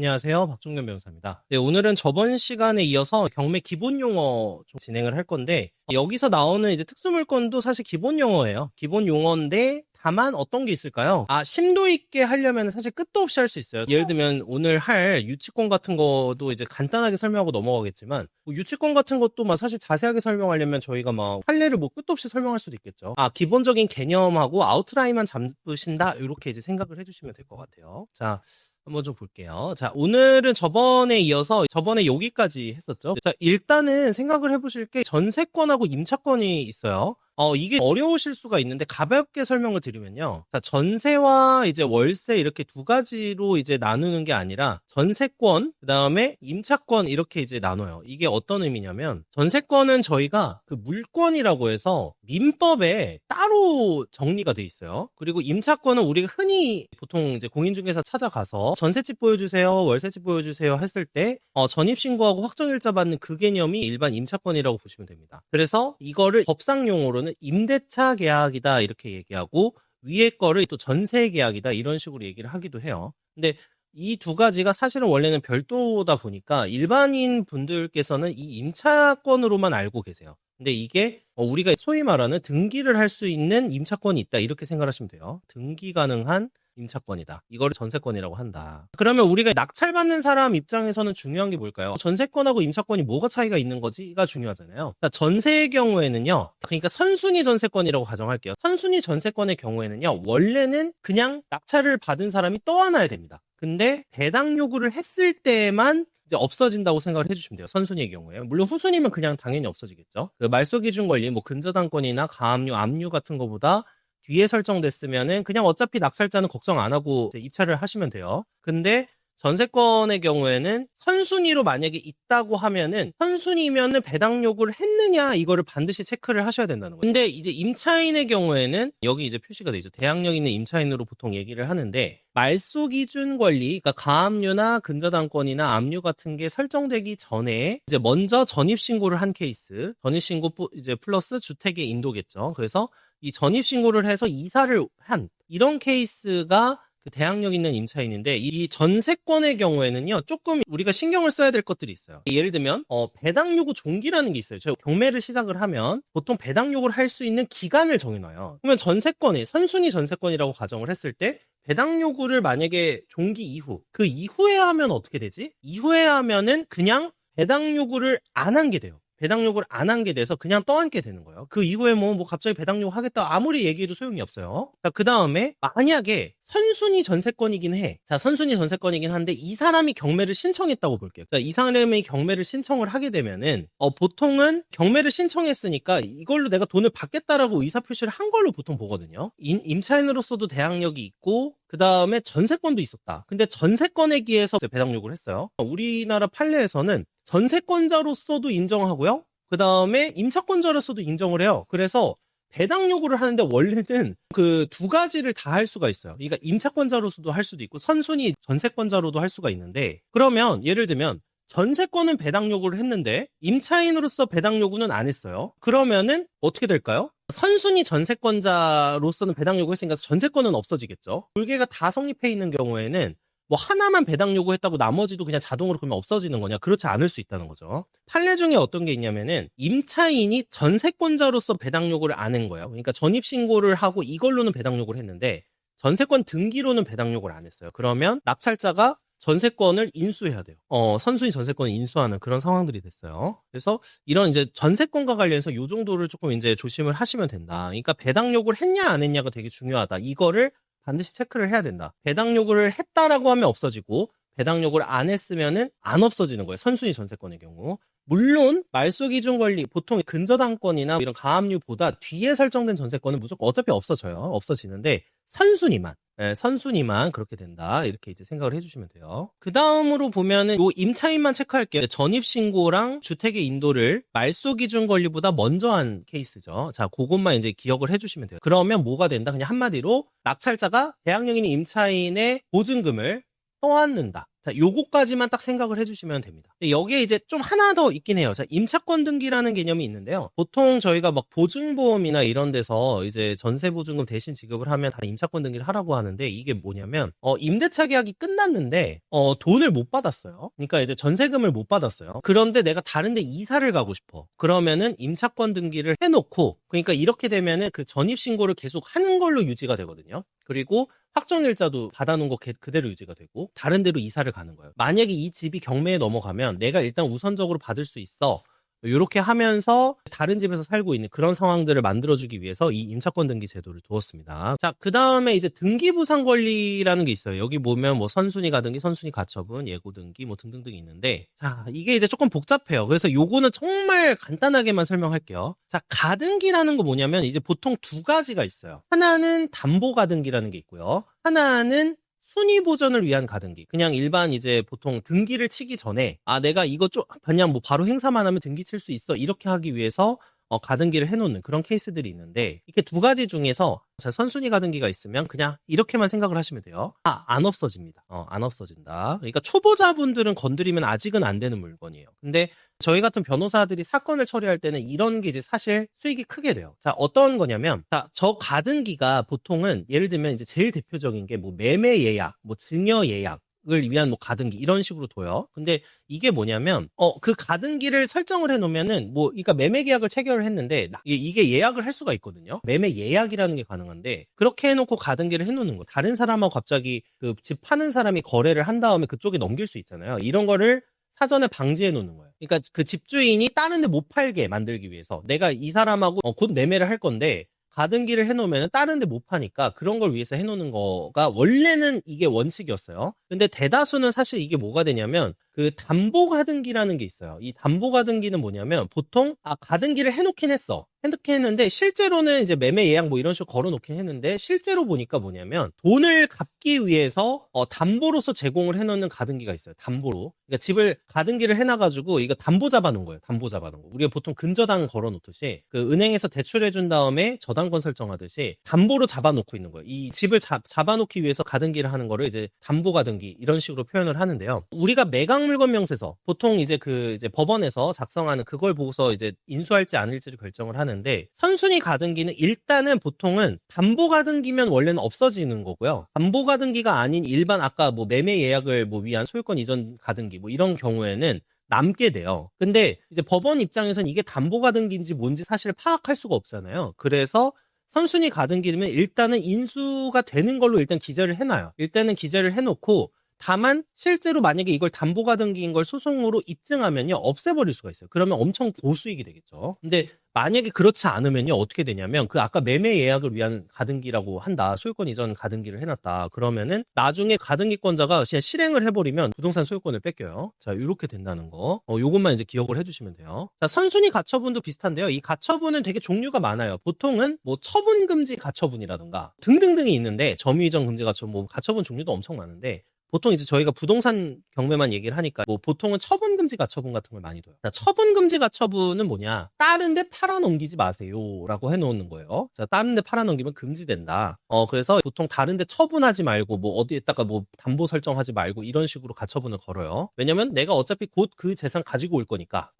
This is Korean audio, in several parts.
안녕하세요. 박종현 변호사입니다. 네, 오늘은 저번 시간에 이어서 경매 기본 용어 좀 진행을 할 건데, 여기서 나오는 이제 특수물건도 사실 기본 용어예요. 기본 용어인데, 다만 어떤 게 있을까요? 심도 있게 하려면 사실 끝도 없이 할 수 있어요. 예를 들면 오늘 할 유치권 같은 거도 이제 간단하게 설명하고 넘어가겠지만, 뭐 유치권 같은 것도 막 사실 자세하게 설명하려면 저희가 막 판례를 뭐 끝도 없이 설명할 수도 있겠죠. 기본적인 개념하고 아웃라인만 잡으신다, 이렇게 이제 생각을 해주시면 될 것 같아요. 자, 한번 좀 볼게요. 자, 오늘은 저번에 이어서 저번에 여기까지 했었죠. 자, 일단은 생각을 해보실 게 전세권하고 임차권이 있어요. 이게 어려우실 수가 있는데 가볍게 설명을 드리면요. 자, 전세와 이제 월세 이렇게 두 가지로 이제 나누는 게 아니라 전세권, 그다음에 임차권 이렇게 이제 나눠요. 이게 어떤 의미냐면 전세권은 저희가 그 물권이라고 해서 민법에 따로 정리가 돼 있어요. 그리고 임차권은 우리가 흔히 보통 이제 공인중개사 찾아가서 전셋집 보여주세요, 월세집 보여주세요 했을 때 전입신고하고 확정일자 받는 그 개념이 일반 임차권이라고 보시면 됩니다. 그래서 이거를 법상 용어로는 임대차 계약이다 이렇게 얘기하고 위에 거를 또 전세 계약이다 이런 식으로 얘기를 하기도 해요. 근데 이 두 가지가 사실은 원래는 별도다 보니까 일반인 분들께서는 이 임차권으로만 알고 계세요. 근데 이게 우리가 소위 말하는 등기를 할 수 있는 임차권이 있다 이렇게 생각하시면 돼요. 등기 가능한 임차권이다. 이걸 전세권이라고 한다. 그러면 우리가 낙찰받는 사람 입장에서는 중요한 게 뭘까요? 전세권하고 임차권이 뭐가 차이가 있는 거지가 중요하잖아요. 자, 전세의 경우에는요. 그러니까 선순위 전세권이라고 가정할게요. 선순위 전세권의 경우에는요. 원래는 그냥 낙찰을 받은 사람이 떠안아야 됩니다. 근데 배당 요구를 했을 때만 이제 없어진다고 생각을 해주시면 돼요. 선순위의 경우에. 물론 후순위면 그냥 당연히 없어지겠죠. 그 말소기준 권리, 뭐 근저당권이나 가압류, 압류 같은 거보다 뒤에 설정됐으면은 그냥 어차피 낙찰자는 걱정 안 하고 입찰을 하시면 돼요. 근데 전세권의 경우에는 선순위로 만약에 있다고 하면은 선순위면은 배당 요구를 했느냐 이거를 반드시 체크를 하셔야 된다는 거예요. 근데 이제 임차인의 경우에는 여기 이제 표시가 돼 있죠. 대항력 있는 임차인으로 보통 얘기를 하는데 말소 기준 권리, 그러니까 가압류나 근저당권이나 압류 같은 게 설정되기 전에 이제 먼저 전입 신고를 한 케이스, 전입 신고 이제 플러스 주택의 인도겠죠. 그래서 이 전입 신고를 해서 이사를 한 이런 케이스가 그 대항력 있는 임차인인데 이 전세권의 경우에는요 조금 우리가 신경을 써야 될 것들이 있어요. 예를 들면 배당 요구 종기라는 게 있어요. 저희 경매를 시작을 하면 보통 배당 요구를 할 수 있는 기간을 정해놔요. 그러면 전세권이 선순위 전세권이라고 가정을 했을 때 배당 요구를 만약에 종기 이후 그 이후에 하면 어떻게 되지? 이후에 하면은 그냥 배당 요구를 안 한 게 돼요. 배당 요구를 안 한 게 돼서 그냥 떠안게 되는 거예요. 그 이후에 뭐 갑자기 배당 요구 하겠다 아무리 얘기해도 소용이 없어요. 자, 그 다음에 만약에 선순위 전세권이긴 해. 자, 선순위 전세권이긴 한데 이 사람이 경매를 신청했다고 볼게요. 자, 이 사람이 경매를 신청을 하게 되면은 보통은 경매를 신청했으니까 이걸로 내가 돈을 받겠다라고 의사표시를 한 걸로 보통 보거든요. 임차인으로서도 대항력이 있고 그 다음에 전세권도 있었다. 근데 전세권에 기해서 배당 요구를 했어요. 우리나라 판례에서는 전세권자로서도 인정하고요. 그 다음에 임차권자로서도 인정을 해요. 그래서 배당 요구를 하는데 원래는 그 두 가지를 다 할 수가 있어요. 그러니까 임차권자로서도 할 수도 있고 선순위 전세권자로도 할 수가 있는데 그러면 예를 들면 전세권은 배당 요구를 했는데 임차인으로서 배당 요구는 안 했어요. 그러면은 어떻게 될까요? 선순위 전세권자로서는 배당 요구했으니까 전세권은 없어지겠죠. 두 개가 다 성립해 있는 경우에는 뭐 하나만 배당 요구했다고 나머지도 그냥 자동으로 그러면 없어지는 거냐? 그렇지 않을 수 있다는 거죠. 판례 중에 어떤 게 있냐면은 임차인이 전세권자로서 배당 요구를 안 한 거예요. 그러니까 전입 신고를 하고 이걸로는 배당 요구를 했는데 전세권 등기로는 배당 요구를 안 했어요. 그러면 낙찰자가 전세권을 인수해야 돼요. 선순위 전세권을 인수하는 그런 상황들이 됐어요. 그래서 이런 이제 전세권과 관련해서 요 정도를 조금 이제 조심을 하시면 된다. 그러니까 배당 요구를 했냐 안 했냐가 되게 중요하다. 이거를 반드시 체크를 해야 된다. 배당 요구를 했다라고 하면 없어지고 배당 요구를 안 했으면은 안 없어지는 거예요. 선순위 전세권의 경우. 물론 말소 기준 권리 보통 근저당권이나 이런 가압류보다 뒤에 설정된 전세권은 무조건 어차피 없어져요. 없어지는데 선순위만 그렇게 된다. 이렇게 이제 생각을 해주시면 돼요. 그 다음으로 보면은 요 임차인만 체크할게요. 전입신고랑 주택의 인도를 말소 기준 권리보다 먼저 한 케이스죠. 자, 그것만 이제 기억을 해주시면 돼요. 그러면 뭐가 된다? 그냥 한마디로 낙찰자가 대항력 있는 임차인의 보증금을 떠안는다. 자, 요거까지만 딱 생각을 해주시면 됩니다. 여기에 이제 좀 하나 더 있긴 해요. 자, 임차권 등기라는 개념이 있는데요. 보통 저희가 막 보증보험이나 이런 데서 이제 전세보증금 대신 지급을 하면 다 임차권 등기를 하라고 하는데, 이게 뭐냐면, 임대차 계약이 끝났는데, 돈을 못 받았어요. 그러니까 이제 전세금을 못 받았어요. 그런데 내가 다른 데 이사를 가고 싶어. 그러면은 임차권 등기를 해놓고, 그러니까 이렇게 되면은 그 전입신고를 계속 하는 걸로 유지가 되거든요. 그리고 확정일자도 받아놓은 거 그대로 유지가 되고 다른 데로 이사를 가는 거예요. 만약에 이 집이 경매에 넘어가면 내가 일단 우선적으로 받을 수 있어. 이렇게 하면서 다른 집에서 살고 있는 그런 상황들을 만들어주기 위해서 이 임차권 등기 제도를 두었습니다. 자, 그 다음에 이제 등기부상 권리라는 게 있어요. 여기 보면 뭐 선순위 가등기, 선순위 가처분, 예고 등기 뭐 등등등이 있는데, 자, 이게 이제 조금 복잡해요. 그래서 요거는 정말 간단하게만 설명할게요. 자, 가등기라는 거 뭐냐면 이제 보통 두 가지가 있어요. 하나는 담보 가등기라는 게 있고요. 하나는 순위 보전을 위한 가등기. 그냥 일반 이제 보통 등기를 치기 전에, 내가 이거 좀 그냥 뭐 바로 행사만 하면 등기 칠 수 있어, 이렇게 하기 위해서 가등기를 해놓는 그런 케이스들이 있는데, 이렇게 두 가지 중에서 선순위 가등기가 있으면 그냥 이렇게만 생각을 하시면 돼요. 안 없어집니다. 안 없어진다. 그러니까 초보자분들은 건드리면 아직은 안 되는 물건이에요. 근데 저희 같은 변호사들이 사건을 처리할 때는 이런 게 이제 사실 수익이 크게 돼요. 자, 어떤 거냐면, 자, 저 가등기가 보통은 예를 들면 이제 제일 대표적인 게 뭐 매매 예약, 뭐 증여 예약, 을 위한 뭐 가등기 이런 식으로 둬요. 근데 이게 뭐냐면 그 가등기를 설정을 해놓으면은 뭐 그러니까 매매 계약을 체결을 했는데 이게 예약을 할 수가 있거든요. 매매 예약이라는 게 가능한데 그렇게 해놓고 가등기를 해놓는 거. 다른 사람하고 갑자기 그 집 파는 사람이 거래를 한 다음에 그쪽에 넘길 수 있잖아요. 이런 거를 사전에 방지해 놓는 거예요. 그러니까 그 집주인이 다른 데 못 팔게 만들기 위해서 내가 이 사람하고 곧 매매를 할 건데 가등기를 해놓으면 다른 데 못 파니까 그런 걸 위해서 해놓는 거가 원래는 이게 원칙이었어요. 근데 대다수는 사실 이게 뭐가 되냐면 그 담보 가등기라는 게 있어요. 이 담보 가등기는 뭐냐면 보통 가등기를 해놓긴 했어. 해놓긴 했는데 실제로는 이제 매매 예약 뭐 이런 식으로 걸어놓긴 했는데 실제로 보니까 뭐냐면 돈을 갚기 위해서 담보로서 제공을 해놓는 가등기가 있어요. 담보로. 그러니까 집을 가등기를 해놔가지고 이거 담보 잡아놓은 거예요. 담보 잡아놓은 거. 우리가 보통 근저당 걸어놓듯이 그 은행에서 대출해준 다음에 저당권 설정하듯이 담보로 잡아놓고 있는 거예요. 이 집을 잡아놓기 위해서 가등기를 하는 거를 이제 담보 가등기 이런 식으로 표현을 하는데요. 우리가 매각물건 명세서 보통 이제 이제 법원에서 작성하는 그걸 보고서 이제 인수할지 아닐지를 결정을 하는데 선순위 가등기는 일단은 보통은 담보 가등기면 원래는 없어지는 거고요. 담보 가등기가 아닌 일반 아까 뭐 매매 예약을 뭐 위한 소유권 이전 가등기 뭐 이런 경우에는 남게 돼요. 근데 이제 법원 입장에서는 이게 담보 가등기인지 뭔지 사실 파악할 수가 없잖아요. 그래서 선순위 가등기면 일단은 인수가 되는 걸로 일단 기재를 해놔요. 일단은 기재를 해놓고 다만 실제로 만약에 이걸 담보 가등기인 걸 소송으로 입증하면요 없애버릴 수가 있어요. 그러면 엄청 고수익이 되겠죠. 근데 만약에 그렇지 않으면요 어떻게 되냐면 그 아까 매매 예약을 위한 가등기라고 한다. 소유권 이전 가등기를 해놨다. 그러면은 나중에 가등기권자가 그냥 실행을 해버리면 부동산 소유권을 뺏겨요. 자, 이렇게 된다는 거. 요것만 이제 기억을 해주시면 돼요. 자, 선순위 가처분도 비슷한데요. 이 가처분은 되게 종류가 많아요. 보통은 뭐 처분금지 가처분이라든가 등등등이 있는데 점유이전 금지 가처분, 뭐 가처분 종류도 엄청 많은데 보통 이제 저희가 부동산 경매만 얘기를 하니까 뭐 보통은 처분금지 가처분 같은 걸 많이 둬요. 자, 처분금지 가처분은 뭐냐? 다른 데 팔아넘기지 마세요라고 해놓는 거예요. 자, 다른 데 팔아넘기면 금지된다. 그래서 보통 다른 데 처분하지 말고 뭐 어디에다가 뭐 담보 설정하지 말고 이런 식으로 가처분을 걸어요. 왜냐면 내가 어차피 곧 그 재산 가지고 올 거니까.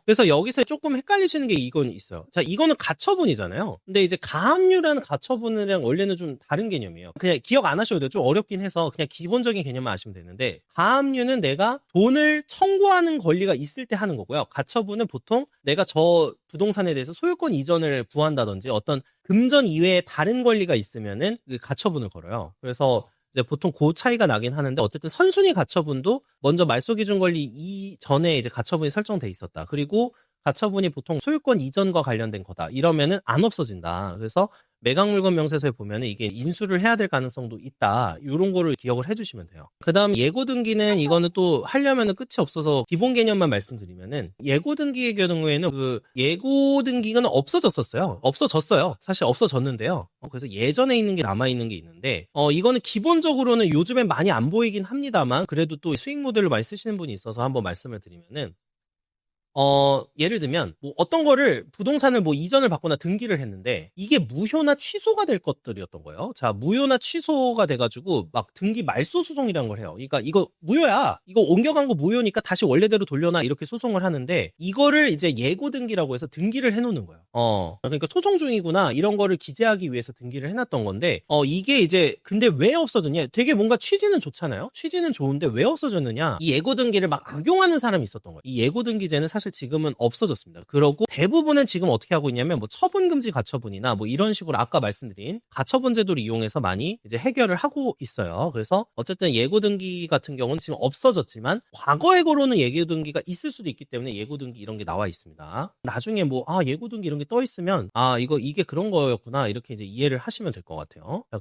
그래서 여기서 조금 헷갈리시는 게 이건 있어요. 자, 이거는 가처분이잖아요. 근데 이제 가압류라는 가처분이랑 원래는 좀 다른 개념이에요. 그냥 기억 안 하셔도 돼요. 좀 어렵긴 해서 그냥 기본적인 개념만 아시면 되는데 가압류는 내가 돈을 청구하는 권리가 있을 때 하는 거고요. 가처분은 보통 내가 저 부동산에 대해서 소유권 이전을 구한다든지 어떤 금전 이외에 다른 권리가 있으면은 그 가처분을 걸어요. 그래서 이제 보통 그 차이가 나긴 하는데 어쨌든 선순위 가처분도 먼저 말소기준 권리 이전에 이제 가처분이 설정돼 있었다. 그리고 가처분이 보통 소유권 이전과 관련된 거다. 이러면은 안 없어진다. 그래서 매각물건 명세서에 보면은 이게 인수를 해야 될 가능성도 있다. 이런 거를 기억을 해주시면 돼요. 그 다음 예고 등기는 이거는 또 하려면은 끝이 없어서 기본 개념만 말씀드리면은 예고 등기의 경우에는 그 예고 등기는 없어졌었어요. 사실 없어졌는데요. 그래서 예전에 있는 게 남아있는 게 있는데 이거는 기본적으로는 요즘엔 많이 안 보이긴 합니다만 그래도 또 수익 모델로 많이 쓰시는 분이 있어서 한번 말씀을 드리면은 예를 들면 뭐 어떤 거를 부동산을 뭐 이전을 받거나 등기를 했는데 이게 무효나 취소가 될 것들이었던 거예요. 자, 무효나 취소가 돼가지고 막 등기 말소 소송이라는 걸 해요. 그러니까 이거 무효야. 이거 옮겨간 거 무효니까 다시 원래대로 돌려놔 이렇게 소송을 하는데 이거를 이제 예고 등기라고 해서 등기를 해놓는 거예요. 그러니까 소송 중이구나 이런 거를 기재하기 위해서 등기를 해놨던 건데 이게 이제 근데 왜 없어졌냐? 되게 뭔가 취지는 좋잖아요. 취지는 좋은데 왜 없어졌느냐? 이 예고 등기를 막 악용하는 사람이 있었던 거예요. 이 예고 등기제는 사실 지금은 없어졌습니다. 그러고 대부분은 지금 어떻게 하고 있냐면 뭐 처분금지 가처분이나 뭐 이런 식으로 아까 말씀드린 가처분 제도를 이용해서 많이 이제 해결을 하고 있어요. 그래서 어쨌든 예고 등기 같은 경우는 지금 없어졌지만 과거의 거로는 예고 등기가 있을 수도 있기 때문에 예고 등기 이런 게 나와 있습니다. 나중에 뭐 예고 등기 이런 게 떠 있으면 이게 그런 거였구나 이렇게 이제 이해를 하시면 될 것 같아요. 자,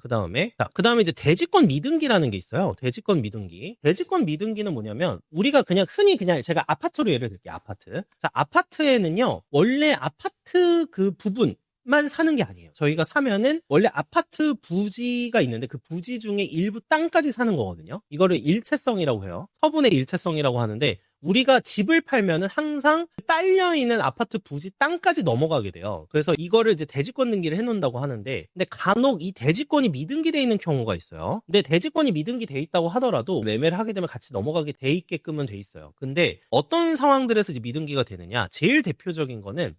그다음에 이제 대지권 미등기라는 게 있어요. 대지권 미등기. 대지권 미등기는 뭐냐면 우리가 그냥 흔히 그냥 제가 아파트로 예를 들게요. 아파트. 자, 아파트에는요. 원래 아파트 그 부분만 사는 게 아니에요. 저희가 사면은 원래 아파트 부지가 있는데 그 부지 중에 일부 땅까지 사는 거거든요. 이거를 일체성이라고 해요. 서분의 일체성이라고 하는데 우리가 집을 팔면은 항상 딸려있는 아파트 부지 땅까지 넘어가게 돼요. 그래서 이거를 이제 대지권 등기를 해놓는다고 하는데 근데 간혹 이 대지권이 미등기돼 있는 경우가 있어요. 근데 대지권이 미등기돼 있다고 하더라도 매매를 하게 되면 같이 넘어가게 돼 있게끔은 돼 있어요. 근데 어떤 상황들에서 이제 미등기가 되느냐? 제일 대표적인 거는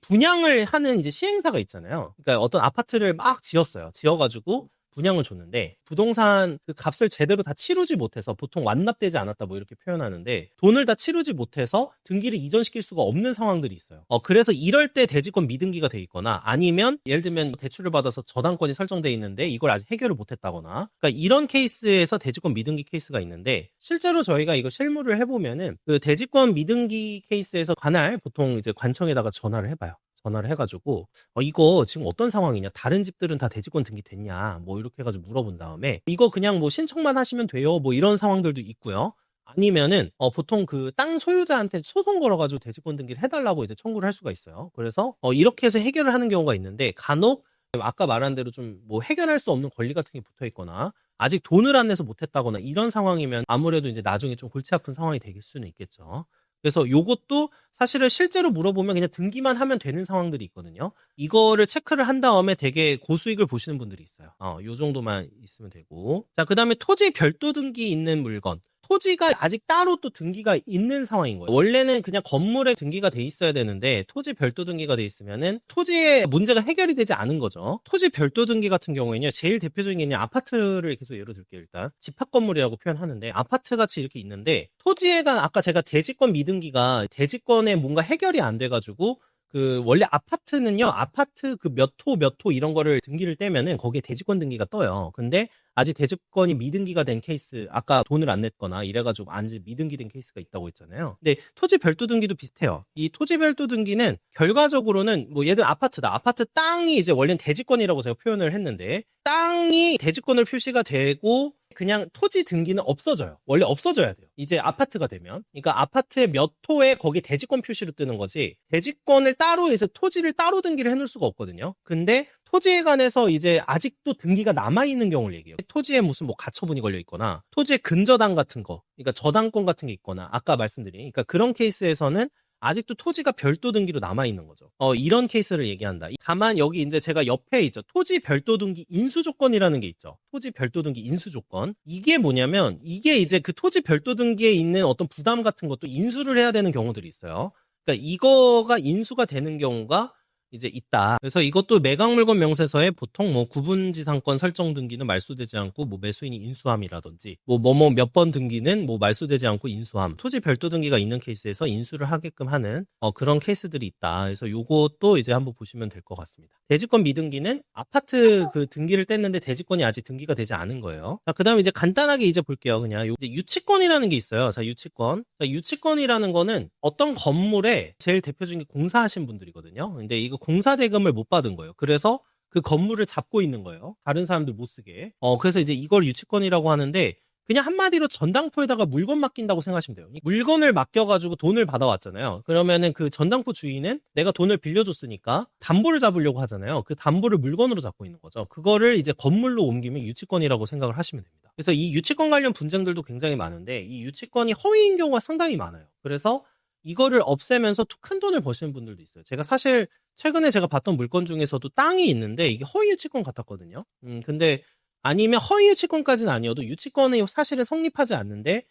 분양을 하는 이제 시행사가 있잖아요. 그러니까 어떤 아파트를 막 지었어요. 지어가지고 분양을 줬는데 부동산 그 값을 제대로 다 치르지 못해서 보통 완납되지 않았다 뭐 이렇게 표현하는데 돈을 다 치르지 못해서 등기를 이전시킬 수가 없는 상황들이 있어요. 그래서 이럴 때 대지권 미등기가 돼 있거나 아니면 예를 들면 대출을 받아서 저당권이 설정돼 있는데 이걸 아직 해결을 못했다거나 그러니까 이런 케이스에서 대지권 미등기 케이스가 있는데 실제로 저희가 이거 실무를 해보면은 그 대지권 미등기 케이스에서 관할 보통 이제 관청에다가 전화를 해봐요. 전화를 해가지고 이거 지금 어떤 상황이냐 다른 집들은 다 대지권 등기 됐냐 뭐 이렇게 해가지고 물어본 다음에 이거 그냥 뭐 신청만 하시면 돼요 뭐 이런 상황들도 있고요. 아니면은 보통 그 땅 소유자한테 소송 걸어가지고 대지권 등기를 해달라고 이제 청구를 할 수가 있어요. 그래서 이렇게 해서 해결을 하는 경우가 있는데 간혹 아까 말한 대로 좀 뭐 해결할 수 없는 권리 같은 게 붙어 있거나 아직 돈을 안 내서 못했다거나 이런 상황이면 아무래도 이제 나중에 좀 골치 아픈 상황이 되길 수는 있겠죠. 그래서 요것도 사실은 실제로 물어보면 그냥 등기만 하면 되는 상황들이 있거든요. 이거를 체크를 한 다음에 되게 고수익을 보시는 분들이 있어요. 요 정도만 있으면 되고. 자, 그 다음에 토지 별도 등기 있는 물건. 토지가 아직 따로 또 등기가 있는 상황인 거예요. 원래는 그냥 건물에 등기가 돼 있어야 되는데 토지 별도 등기가 돼 있으면은 토지의 문제가 해결이 되지 않은 거죠. 토지 별도 등기 같은 경우에는요. 제일 대표적인 게 그냥 아파트를 계속 예로 들게요. 일단 집합 건물이라고 표현하는데 아파트 같이 이렇게 있는데 토지에가 아까 제가 대지권 미등기가 대지권에 뭔가 해결이 안 돼가지고 그 원래 아파트는요. 아파트 그 몇 호 이런 거를 등기를 떼면은 거기에 대지권 등기가 떠요. 근데 아직 대지권이 미등기가 된 케이스 아까 돈을 안 냈거나 이래가지고 아직 미등기된 케이스가 있다고 했잖아요. 근데 토지 별도 등기도 비슷해요. 이 토지 별도 등기는 결과적으로는 뭐 예를 들어 아파트다. 아파트 땅이 이제 원래는 대지권이라고 제가 표현을 했는데 땅이 대지권을 표시가 되고 그냥 토지 등기는 없어져요. 원래 없어져야 돼요. 이제 아파트가 되면. 그러니까 아파트의 몇 호에 거기 대지권 표시로 뜨는 거지 대지권을 따로 해서 토지를 따로 등기를 해놓을 수가 없거든요. 근데 토지에 관해서 이제 아직도 등기가 남아있는 경우를 얘기해요. 토지에 무슨 뭐 가처분이 걸려 있거나 토지에 근저당 같은 거 그러니까 저당권 같은 게 있거나 아까 말씀드린 그러니까 그런 케이스에서는 아직도 토지가 별도 등기로 남아있는 거죠. 이런 케이스를 얘기한다. 다만 여기 이제 제가 옆에 있죠. 토지 별도 등기 인수 조건이라는 게 있죠. 토지 별도 등기 인수 조건. 이게 뭐냐면 이게 이제 그 토지 별도 등기에 있는 어떤 부담 같은 것도 인수를 해야 되는 경우들이 있어요. 그러니까 이거가 인수가 되는 경우가 이제 있다. 그래서 이것도 매각물건 명세서에 보통 뭐 구분지상권 설정 등기는 말소되지 않고 뭐 매수인이 인수함이라든지 뭐 몇 번 등기는 뭐 말소되지 않고 인수함, 토지 별도 등기가 있는 케이스에서 인수를 하게끔 하는 그런 케이스들이 있다. 그래서 요것도 이제 한번 보시면 될 것 같습니다. 대지권 미등기는 아파트 그 등기를 뗐는데 대지권이 아직 등기가 되지 않은 거예요. 자, 그다음에 이제 간단하게 이제 볼게요. 그냥 이제 유치권이라는 게 있어요. 자, 유치권. 자, 유치권이라는 거는 어떤 건물에 제일 대표적인 게 공사하신 분들이거든요. 근데 이거 공사 대금을 못 받은 거예요. 그래서 그 건물을 잡고 있는 거예요. 다른 사람들 못 쓰게. 그래서 이제 이걸 유치권이라고 하는데 그냥 한마디로 전당포에다가 물건 맡긴다고 생각하시면 돼요. 물건을 맡겨가지고 돈을 받아왔잖아요. 그러면은 그 전당포 주인은 내가 돈을 빌려줬으니까 담보를 잡으려고 하잖아요. 그 담보를 물건으로 잡고 있는 거죠. 그거를 이제 건물로 옮기면 유치권이라고 생각을 하시면 됩니다. 그래서 이 유치권 관련 분쟁들도 굉장히 많은데 이 유치권이 허위인 경우가 상당히 많아요. 그래서 이거를 없애면서 큰 돈을 버시는 분들도 있어요. 제가 사실 최근에 제가 봤던 물건 중에서도 땅이 있는데 이게 허위 유치권 같았거든요. 근데 아니면 허위 유치권까지는 아니어도 유치권이 사실은 성립하지 않는데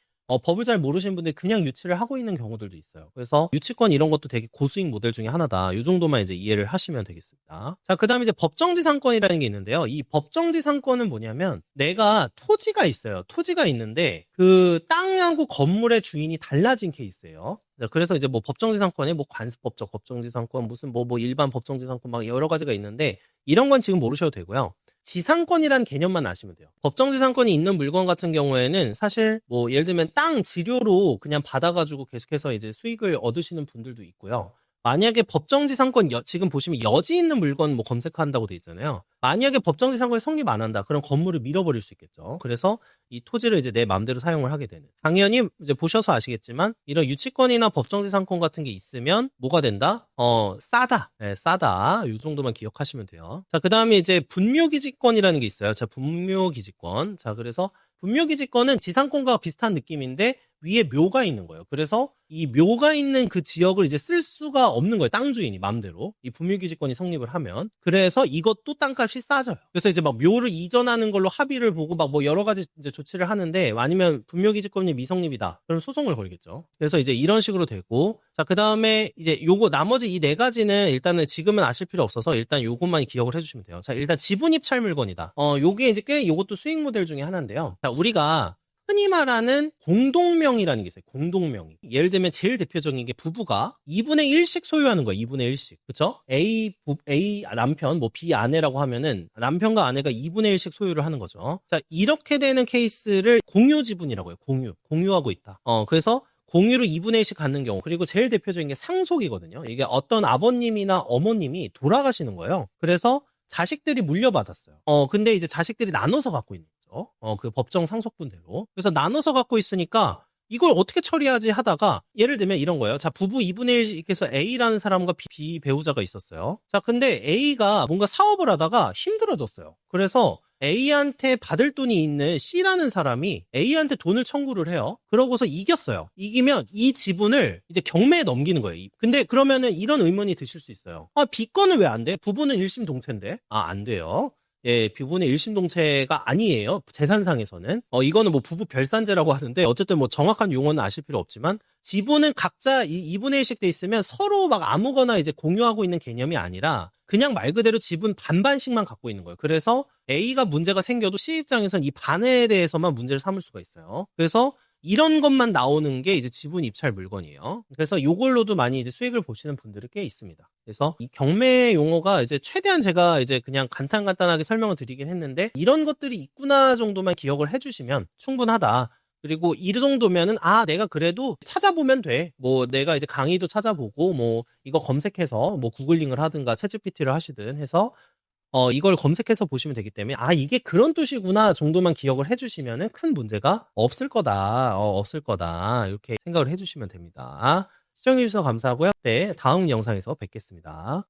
법을 잘 모르시는 분들이 그냥 유치를 하고 있는 경우들도 있어요. 그래서 유치권 이런 것도 되게 고수익 모델 중에 하나다. 이 정도만 이제 이해를 하시면 되겠습니다. 자, 그다음에 이제 법정지상권이라는 게 있는데요. 이 법정지상권은 뭐냐면 내가 토지가 있어요. 토지가 있는데 그 땅하고 건물의 주인이 달라진 케이스예요. 그래서 이제 뭐 법정지상권에 뭐 관습법적 법정지상권 무슨 뭐 일반 법정지상권 막 여러 가지가 있는데 이런 건 지금 모르셔도 되고요. 지상권이라는 개념만 아시면 돼요. 법정지상권이 있는 물건 같은 경우에는 사실 뭐 예를 들면 땅 지료로 그냥 받아가지고 계속해서 이제 수익을 얻으시는 분들도 있고요. 만약에 법정지상권 지금 보시면 여지 있는 물건 뭐 검색한다고 돼 있잖아요. 만약에 법정지상권이 성립 안 한다. 그럼 건물을 밀어버릴 수 있겠죠. 그래서 이 토지를 이제 내 마음대로 사용을 하게 되는. 당연히 이제 보셔서 아시겠지만 이런 유치권이나 법정지상권 같은 게 있으면 뭐가 된다? 싸다. 네, 싸다. 이 정도만 기억하시면 돼요. 자, 그다음에 이제 분묘기지권이라는 게 있어요. 자, 분묘기지권. 자, 그래서 분묘기지권은 지상권과 비슷한 느낌인데 위에 묘가 있는 거예요. 그래서 이 묘가 있는 그 지역을 이제 쓸 수가 없는 거예요. 땅 주인이 마음대로. 이 분묘기지권이 성립을 하면. 그래서 이것도 땅값이 싸져요. 그래서 이제 막 묘를 이전하는 걸로 합의를 보고 막 뭐 여러 가지 이제 조치를 하는데 아니면 분묘기지권이 미성립이다. 그럼 소송을 걸겠죠. 그래서 이제 이런 식으로 되고 자, 그다음에 이제 요거 나머지 이 네 가지는 일단은 지금은 아실 필요 없어서 일단 요것만 기억을 해 주시면 돼요. 자, 일단 지분 입찰 물건이다. 요게 이제 꽤 요것도 수익 모델 중에 하나인데요. 자, 우리가 흔히 말하는 공동명의라는 게 있어요. 공동명의. 예를 들면 제일 대표적인 게 부부가 2분의 1씩 소유하는 거예요. 2분의 1씩. 그쵸? A 남편, 뭐 B 아내라고 하면은 남편과 아내가 2분의 1씩 소유를 하는 거죠. 자, 이렇게 되는 케이스를 공유 지분이라고 해요. 공유하고 있다. 그래서 공유로 2분의 1씩 갖는 경우. 그리고 제일 대표적인 게 상속이거든요. 이게 어떤 아버님이나 어머님이 돌아가시는 거예요. 그래서 자식들이 물려받았어요. 근데 이제 자식들이 나눠서 갖고 있는 거죠. 그 법정 상속분대로. 그래서 나눠서 갖고 있으니까 이걸 어떻게 처리하지 하다가 예를 들면 이런 거예요. 자, 부부 2분의 1 이렇게 해서 A라는 사람과 B 배우자가 있었어요. 자, 근데 A가 뭔가 사업을 하다가 힘들어졌어요. 그래서 A한테 받을 돈이 있는 C라는 사람이 A한테 돈을 청구를 해요. 그러고서 이겼어요. 이기면 이 지분을 이제 경매에 넘기는 거예요. 근데 그러면은 이런 의문이 드실 수 있어요. B 건은 왜 안 돼? 부부는 일심동체인데. 안 돼요. 예, 부부는 일심동체가 아니에요. 재산상에서는. 이거는 뭐 부부 별산제라고 하는데 어쨌든 뭐 정확한 용어는 아실 필요 없지만 지분은 각자 2분의 1씩 돼 있으면 서로 막 아무거나 이제 공유하고 있는 개념이 아니라 그냥 말 그대로 지분 반반씩만 갖고 있는 거예요. 그래서 A가 문제가 생겨도 C 입장에선 이 반에 대해서만 문제를 삼을 수가 있어요. 그래서 이런 것만 나오는 게 이제 지분 입찰 물건이에요. 그래서 이걸로도 많이 이제 수익을 보시는 분들이 꽤 있습니다. 그래서 이 경매 용어가 이제 최대한 제가 이제 그냥 간단하게 설명을 드리긴 했는데 이런 것들이 있구나 정도만 기억을 해주시면 충분하다. 그리고 이 정도면은 내가 그래도 찾아보면 돼. 뭐 내가 이제 강의도 찾아보고 뭐 이거 검색해서 뭐 구글링을 하든가 챗GPT를 하시든 해서 이걸 검색해서 보시면 되기 때문에 이게 그런 뜻이구나 정도만 기억을 해주시면은 큰 문제가 없을 거다. 없을 거다. 이렇게 생각을 해주시면 됩니다. 시청해주셔서 감사하고요. 네, 다음 영상에서 뵙겠습니다.